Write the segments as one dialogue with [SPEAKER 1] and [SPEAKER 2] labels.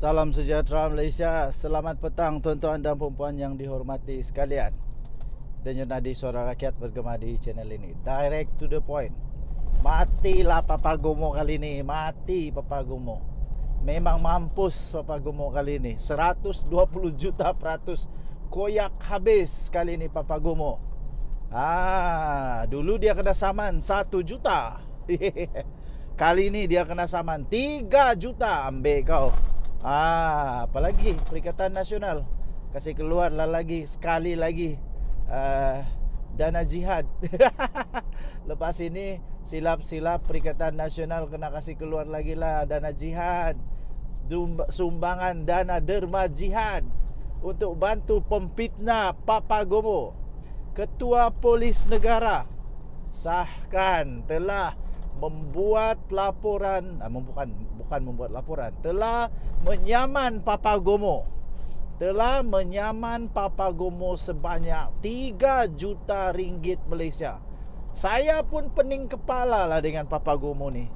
[SPEAKER 1] Salam sejahtera Malaysia. Selamat petang tuan-tuan dan puan-puan yang dihormati sekalian. Denyut nadi suara rakyat bergema di channel ini. Direct to the point. Matilah Papa Gomo kali ini. Mati Papa Gomo. Memang mampus Papa Gomo kali ini. 120 juta peratus koyak habis kali ini Papa Gomo. Dulu dia kena saman 1 juta. Kali ini dia kena saman 3 juta. Ambil kau. Apalagi Perikatan Nasional kasih keluar lagi sekali lagi dana jihad. Lepas ini silap-silap Perikatan Nasional kena kasih keluar lagi lah dana jihad, sumbangan dana derma jihad untuk bantu pempitnah Papa Gomo. Ketua Polis Negara sahkan telah membuat laporan, bukan membuat laporan, telah menyaman Papa Gomo. Telah menyaman Papa Gomo sebanyak 3 juta ringgit Malaysia. Saya pun pening kepala lah dengan Papa Gomo ni.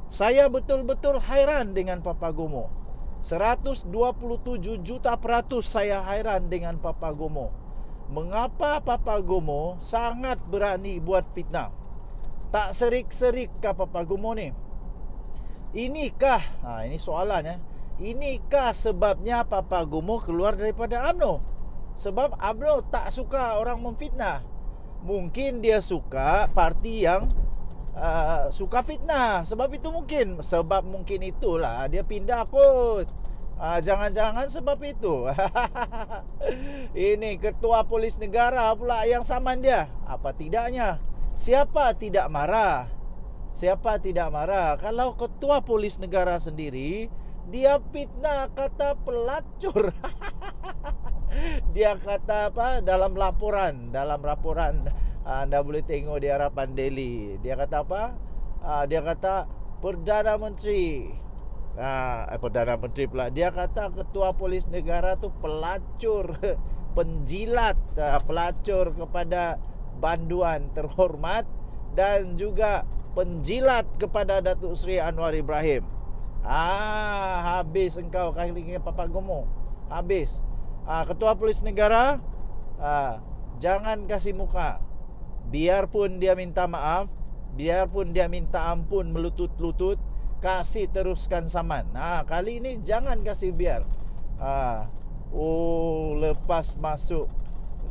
[SPEAKER 1] Saya betul-betul hairan dengan Papa Gomo. 127 juta peratus saya hairan dengan Papa Gomo. Mengapa Papa Gomo sangat berani buat fitnah? Tak serik-serik kah Papa Gomo ni? Inikah, ini soalannya, inikah sebabnya Papa Gomo keluar daripada UMNO? Sebab UMNO tak suka orang memfitnah. Mungkin dia suka parti yang suka fitnah. Sebab itu mungkin. Sebab mungkin itulah dia pindah kot. Jangan-jangan sebab itu. Ini Ketua Polis Negara pula yang saman dia. Apa tidaknya? Siapa tidak marah? Siapa tidak marah? Kalau Ketua Polis Negara sendiri dia fitnah, kata pelacur. Dia kata apa dalam laporan anda boleh tengok di Harapan Daily. Dia kata apa? Dia kata Perdana Menteri Perdana Menteri pula. Dia kata Ketua Polis Negara tu pelacur, penjilat, pelacur kepada banduan terhormat dan juga penjilat kepada Datuk Seri Anwar Ibrahim. Habis engkau kali ini Papa Gomo. Habis. Ketua Polis Negara, jangan kasih muka. Biarpun dia minta maaf, biarpun dia minta ampun melutut-lutut, kasih teruskan saman. Kali ini jangan kasih biar.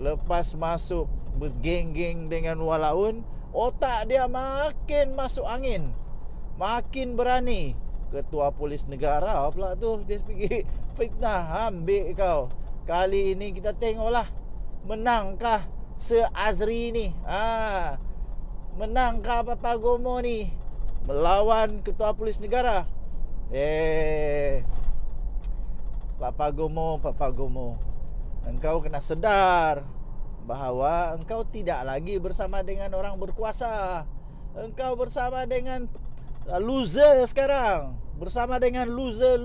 [SPEAKER 1] Lepas masuk bergeng-geng dengan walaun, otak dia makin masuk angin, makin berani. Ketua Polis Negara pula tu, dia pergi fitnah. Ambil kau. Kali ini kita tengoklah, menangkah se-Azri ni? Menangkah Papa Gomo ni melawan Ketua Polis Negara? Papa Gomo, engkau kena sedar bahawa engkau tidak lagi bersama dengan orang berkuasa. Engkau bersama dengan loser sekarang. Bersama dengan loser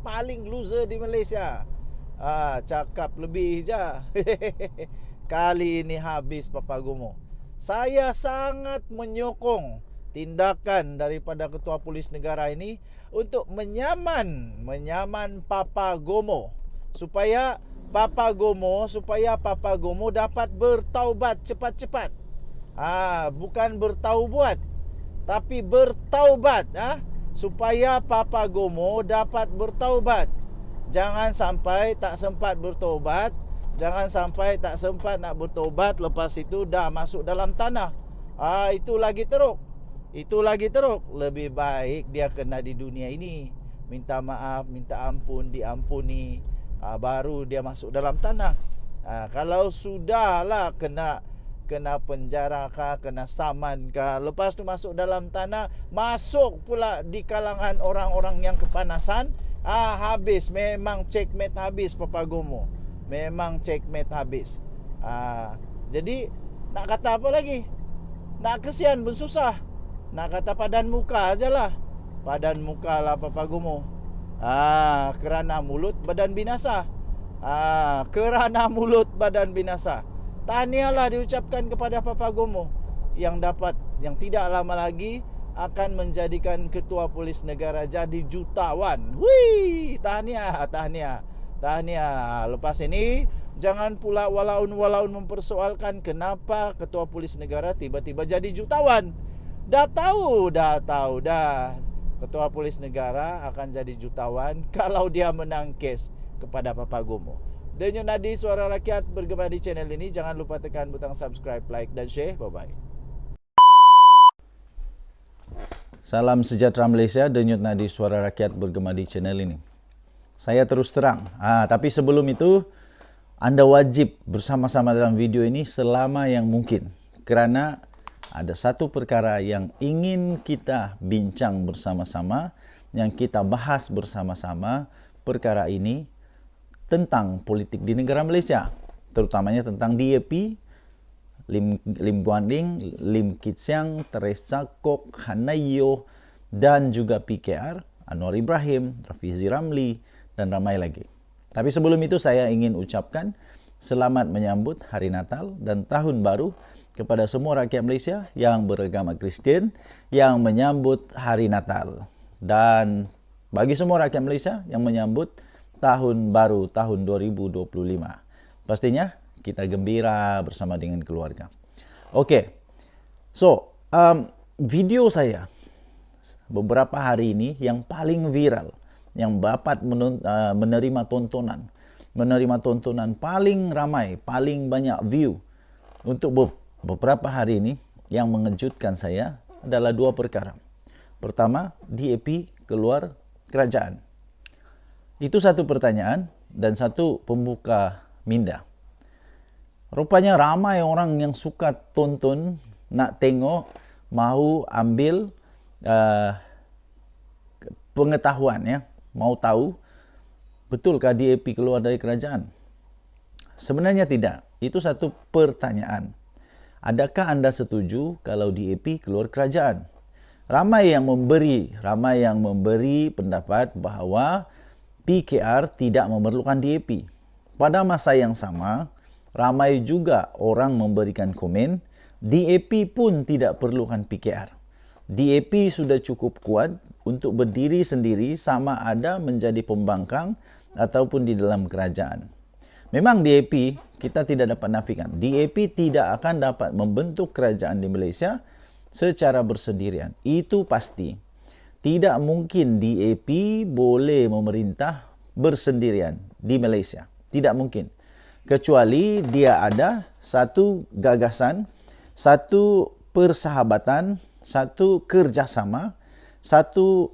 [SPEAKER 1] paling loser di Malaysia. Cakap lebih je. Kali ini habis Papa Gomo. Saya sangat menyokong tindakan daripada Ketua Polis Negara ini untuk menyaman Papa Gomo supaya Papa Gomo dapat bertaubat cepat-cepat. Bukan bertaubat, tapi bertaubat, supaya Papa Gomo dapat bertaubat. Jangan sampai tak sempat bertaubat, jangan sampai tak sempat nak bertaubat, lepas itu dah masuk dalam tanah. Itu lagi teruk. Lebih baik dia kena di dunia ini, minta maaf, minta ampun, diampuni, baru dia masuk dalam tanah. Kalau sudahlah kena penjara kah, kena saman kah, lepas tu masuk dalam tanah, masuk pula di kalangan orang-orang yang kepanasan, habis. Memang checkmate habis Papa Gomo. Memang checkmate habis. Jadi nak kata apa lagi? Nak kesian pun susah. Nak kata padan muka ajalah. Padan muka lah Papa Gomo. Kerana mulut badan binasa. Kerana mulut badan binasa. Tahniahlah diucapkan kepada Papa Gomo yang tidak lama lagi akan menjadikan ketua polis negara jadi jutawan. Wih, tahniah, tahniah, tahniah. Lepas ini jangan pula walaun-walaun mempersoalkan kenapa ketua polis negara tiba-tiba jadi jutawan. Dah tahu dah. Ketua polis negara akan jadi jutawan kalau dia menang kes kepada Papagomo. Denyut Nadi Suara Rakyat bergema di channel ini. Jangan lupa tekan butang subscribe, like dan share. Bye-bye. Salam sejahtera Malaysia. Denyut Nadi Suara Rakyat bergema di channel ini. Saya terus terang. Tapi sebelum itu, anda wajib bersama-sama dalam video ini selama yang mungkin. Kerana ada satu perkara yang ingin kita bincang bersama-sama, yang kita bahas bersama-sama. Perkara ini tentang politik di negara Malaysia, terutamanya tentang DAP, Lim Guan Ling, Lim Kit Siang, Teresa Kok, Hanayo, dan juga PKR, Anwar Ibrahim, Rafizi Ramli, dan ramai lagi. Tapi sebelum itu saya ingin ucapkan selamat menyambut Hari Natal dan Tahun Baru kepada semua rakyat Malaysia yang beragama Kristian yang menyambut Hari Natal. Dan bagi semua rakyat Malaysia yang menyambut Tahun Baru tahun 2025. Pastinya kita gembira bersama dengan keluarga. Okey. So, video saya beberapa hari ini yang paling viral, yang dapat menerima tontonan paling ramai, paling banyak view untuk beberapa hari ini, yang mengejutkan saya adalah dua perkara. Pertama, DAP keluar kerajaan. Itu satu pertanyaan dan satu pembuka minda. Rupanya ramai orang yang suka tonton, nak tengok, mahu ambil pengetahuan, ya, mau tahu betulkah DAP keluar dari kerajaan. Sebenarnya tidak. Itu satu pertanyaan. Adakah anda setuju kalau DAP keluar kerajaan? Ramai yang memberi pendapat bahawa PKR tidak memerlukan DAP. Pada masa yang sama, ramai juga orang memberikan komen, DAP pun tidak perlukan PKR. DAP sudah cukup kuat untuk berdiri sendiri sama ada menjadi pembangkang ataupun di dalam kerajaan. Memang DAP, kita tidak dapat nafikan, DAP tidak akan dapat membentuk kerajaan di Malaysia secara bersendirian. Itu pasti. Tidak mungkin DAP boleh memerintah bersendirian di Malaysia. Tidak mungkin. Kecuali dia ada satu gagasan, satu persahabatan, satu kerjasama, satu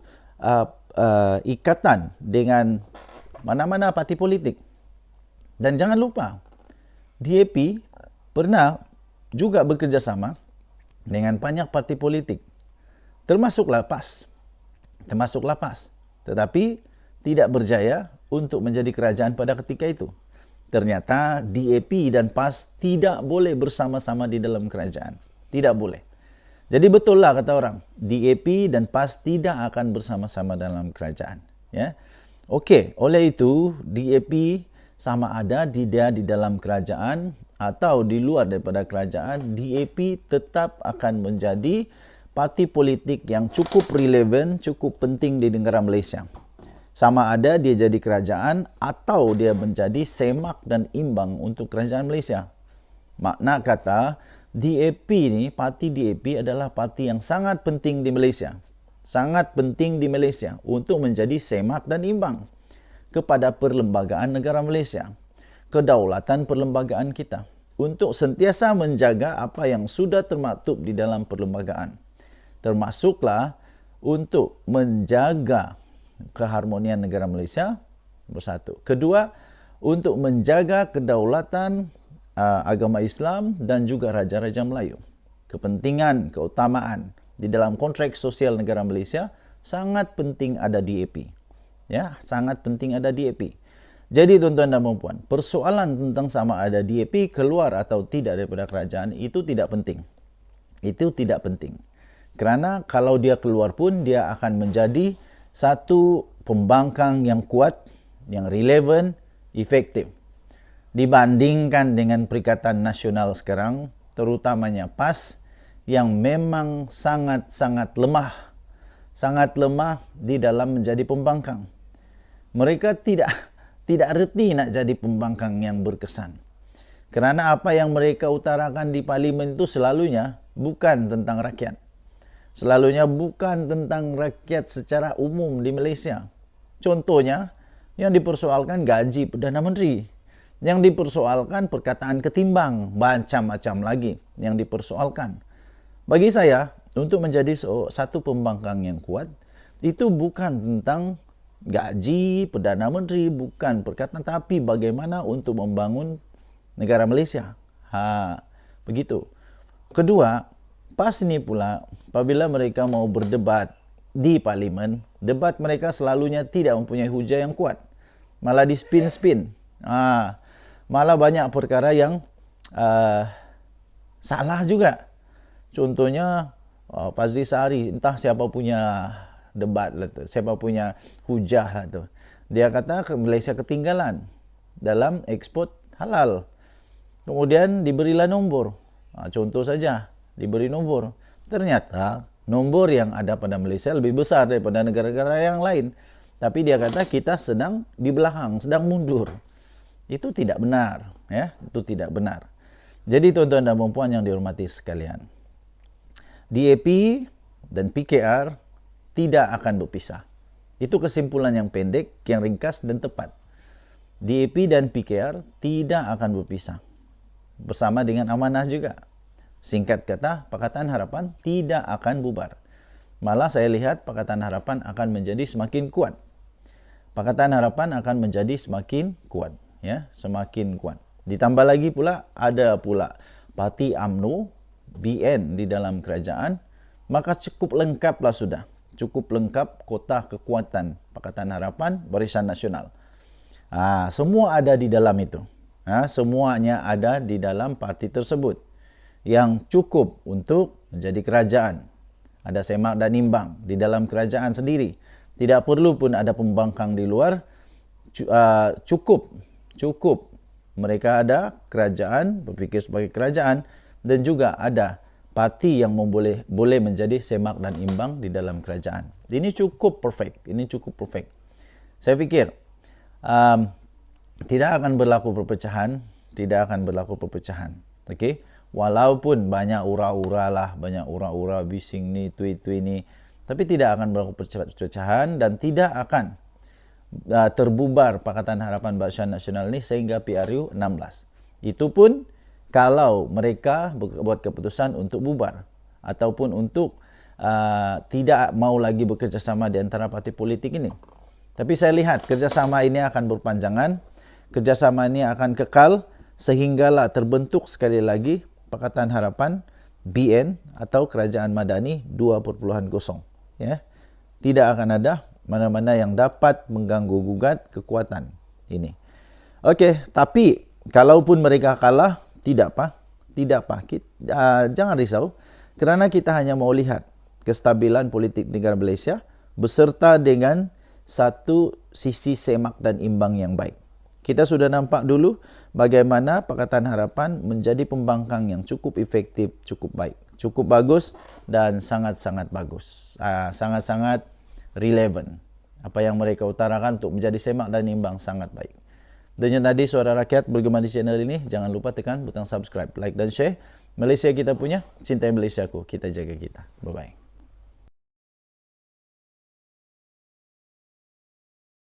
[SPEAKER 1] ikatan dengan mana-mana parti politik. Dan jangan lupa, DAP pernah juga bekerjasama dengan banyak parti politik. Termasuklah PAS. Tetapi tidak berjaya untuk menjadi kerajaan pada ketika itu. Ternyata DAP dan PAS tidak boleh bersama-sama di dalam kerajaan. Tidak boleh. Jadi betullah kata orang, DAP dan PAS tidak akan bersama-sama dalam kerajaan. Ya. Okey, oleh itu DAP sama ada dia di dalam kerajaan atau di luar daripada kerajaan, DAP tetap akan menjadi parti politik yang cukup relevan, cukup penting di negara Malaysia. Sama ada dia jadi kerajaan atau dia menjadi semak dan imbang untuk kerajaan Malaysia. Makna kata, DAP ni, parti DAP adalah parti yang sangat penting di Malaysia. Sangat penting di Malaysia untuk menjadi semak dan imbang kepada perlembagaan negara Malaysia. Kedaulatan perlembagaan kita. Untuk sentiasa menjaga apa yang sudah termaktub di dalam perlembagaan. Termasuklah untuk menjaga keharmonian negara Malaysia bersatu. Kedua, untuk menjaga kedaulatan agama Islam dan juga Raja-Raja Melayu. Kepentingan, keutamaan di dalam konteks sosial negara Malaysia sangat penting ada DAP. Ya, sangat penting ada DAP. Jadi tuan-tuan dan puan-puan, persoalan tentang sama ada DAP keluar atau tidak daripada kerajaan itu tidak penting. Itu tidak penting. Kerana kalau dia keluar pun dia akan menjadi satu pembangkang yang kuat, yang relevan, efektif. Dibandingkan dengan Perikatan Nasional sekarang, terutamanya PAS yang memang sangat-sangat lemah. Sangat lemah di dalam menjadi pembangkang. Mereka tidak reti nak jadi pembangkang yang berkesan. Kerana apa yang mereka utarakan di parlimen itu selalunya bukan tentang rakyat. Selalunya bukan tentang rakyat secara umum di Malaysia. Contohnya, yang dipersoalkan gaji Perdana Menteri. Yang dipersoalkan perkataan ketimbang. Macam-macam lagi yang dipersoalkan. Bagi saya, untuk menjadi satu pembangkang yang kuat, itu bukan tentang gaji Perdana Menteri, bukan perkataan, tapi bagaimana untuk membangun negara Malaysia. Begitu. Kedua, pas ni pula, apabila mereka mau berdebat di parlimen, debat mereka selalunya tidak mempunyai hujah yang kuat. Malah di spin-spin. Malah banyak perkara yang salah juga. Contohnya, Fazli Sahari, entah siapa punya debat lah tu, siapa punya hujah lah tu. Dia kata Malaysia ketinggalan dalam ekspor halal. Kemudian diberilah nombor. Contoh saja, diberi nombor. Ternyata nombor yang ada pada Malaysia lebih besar daripada negara-negara yang lain. Tapi dia kata kita sedang di belakang, sedang mundur. Itu tidak benar, ya. Itu tidak benar. Jadi tuan-tuan dan puan yang dihormati sekalian, DAP dan PKR tidak akan berpisah. Itu kesimpulan yang pendek, yang ringkas dan tepat. DAP dan PKR tidak akan berpisah. Bersama dengan amanah juga. Singkat kata, Pakatan Harapan tidak akan bubar. Malah saya lihat Pakatan Harapan akan menjadi semakin kuat. Pakatan Harapan akan menjadi semakin kuat, ya, semakin kuat. Ditambah lagi pula ada pula Parti UMNO, BN di dalam kerajaan, maka cukup lengkaplah sudah. Cukup lengkap kota kekuatan Pakatan Harapan, Barisan Nasional. Semua ada di dalam itu. Semuanya ada di dalam parti tersebut yang cukup untuk menjadi kerajaan. Ada semak dan imbang di dalam kerajaan sendiri. Tidak perlu pun ada pembangkang di luar. Cukup mereka ada kerajaan, berfikir sebagai kerajaan, dan juga ada parti yang boleh menjadi semak dan imbang di dalam kerajaan. Ini cukup perfect. Saya fikir tidak akan berlaku perpecahan, Okey, walaupun banyak ura-ura bising ni, tweet ni, tapi tidak akan berlaku perpecahan dan tidak akan terbubar Pakatan Harapan Barisan Nasional ni sehingga PRU 16. Itu pun kalau mereka buat keputusan untuk bubar ataupun untuk tidak mau lagi bekerjasama di antara parti politik ini. Tapi saya lihat kerjasama ini akan berpanjangan, kerjasama ini akan kekal sehinggalah terbentuk sekali lagi Pakatan Harapan BN atau Kerajaan Madani 2.0. Ya. Tidak akan ada mana-mana yang dapat mengganggu-gugat kekuatan ini. Okey, tapi kalaupun mereka kalah, tidak apa. Jangan risau, kerana kita hanya mau lihat kestabilan politik negara Malaysia beserta dengan satu sisi semak dan imbang yang baik. Kita sudah nampak dulu bagaimana Pakatan Harapan menjadi pembangkang yang cukup efektif, cukup baik, cukup bagus dan sangat-sangat bagus. Sangat-sangat relevan. Apa yang mereka utarakan untuk menjadi semak dan imbang sangat baik. Dan yang tadi Suara Rakyat bergema di channel ini, jangan lupa tekan butang subscribe, like dan share. Malaysia kita punya, cintai Malaysiaku, kita jaga kita. Bye-bye.